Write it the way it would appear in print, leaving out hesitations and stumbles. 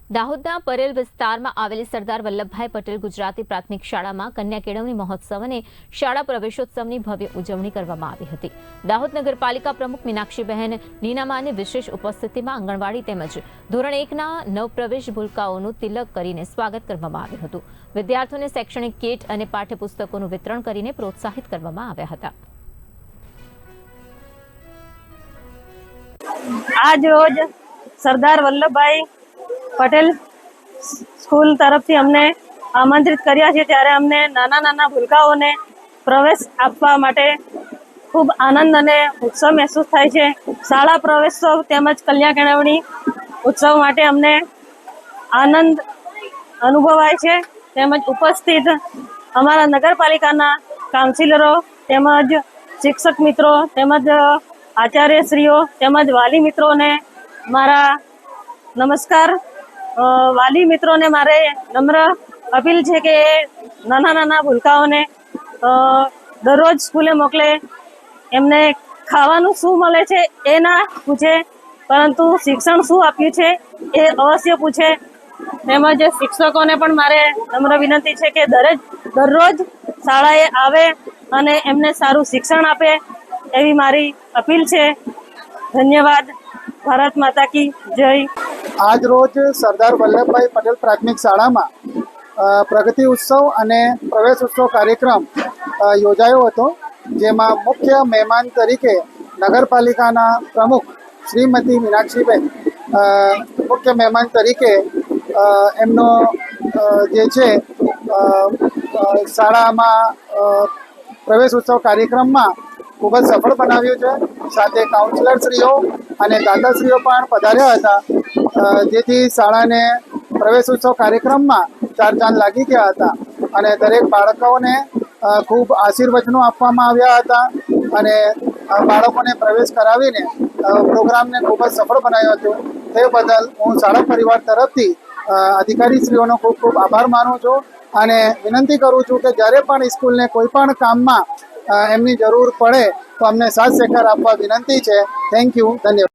દાહોદના પરેલ વિસ્તારમાં આવેલી સરદાર વલ્લભભાઈ પટેલ ગુજરાતી પ્રાથમિક શાળામાં કન્યા કેળવણી મહોત્સવ અને શાળા પ્રવેશોત્સવની ભવ્ય ઉજવણી કરવામાં આવી હતી। દાહોદ નગરપાલિકા પ્રમુખ મીનાક્ષીબહેન નીનામાની વિશેષ ઉપસ્થિતિમાં આંગણવાડી તેમજ ધોરણ 1ના નવપ્રવેશ ભૂલકાઓનું તિલક કરીને સ્વાગત કરવામાં આવ્યું હતું। વિદ્યાર્થીઓને શૈક્ષણિક કીટ અને પાઠ્યપુસ્તકોનું વિતરણ કરીને પ્રોત્સાહિત કરવામાં આવ્યા હતા। आज रोज सरदार वल्लभभाई पटेल स्कूल तरफ थी हमने आमंत्रित कर्या छे त्यारे हमने नाना नाना भूलकाओने प्रवेश आपवा माटे खूब आनंद अने उत्सव महसूस थाय छे। शाळा प्रवेशोत्सव तेमज कन्या केळवणी उत्सव माटे हमने आनंद अनुभवाय छे। तेमज उपस्थित अमारा नगरपालिकाना काउंसिलरो तेमज शिक्षक मित्रों तेमज आचार्यश्रीओ तेमज वाली मित्रों ने मारा नमस्कार। वाली मित्रों ने मारे नम्र अपील है कि नाना नाना भूलकाओं ने दररोज स्कूले मोकले एमने खावानुं शुं मळे छे ए ना पूछे परंतु शिक्षण शुं आप्युं छे ए अवश्य पूछे। तेमज शिक्षकों ने पण मारे नम्र विनंती है कि दररोज शाळाए आवे अने एमने सारूं शिक्षण आपे एवी मारी अपील है। धन्यवाद। भारत माता की जय। आज रोज सरदार वल्लभभाई पटेल प्राथमिक शाला में प्रगति उत्सव अने प्रवेश उत्सव कार्यक्रम योजायो हतो, जेमां मुख्य मेहमान तरीके नगरपालिकाना प्रमुख श्रीमती मीनाक्षीबेन मुख्य मेहमान तरीके एमनो जे छे शाळामां प्रवेश उत्सव कार्यक्रम में खूब ज सफल बनाव्युं छे। साथे काउंसिलरश्रीओ अने दादाश्रीओ पण पधार्या हता, जेथी शाळाने प्रवेश उत्सव कार्यक्रम में चार चांद लागी गया हता अने दरेक बाळकोने खूब आशीर्वचनो आपवामां आव्या हता अने बाळकोने प्रवेश करावीने प्रोग्रामने खूब ज सफल बनाव्यो हतो। ते बदल हूँ शाळा परिवार तरफथी अधिकारीश्रीओनो खूब खूब आभार मानु छुं अने विनंती करूँ छुं कि ज्यारे पण स्कूलने कोई पण काममां एमनी जरूर पड़े तो अमने साथ सहकार आपवा विनंती है। Thank you. धन्यवाद।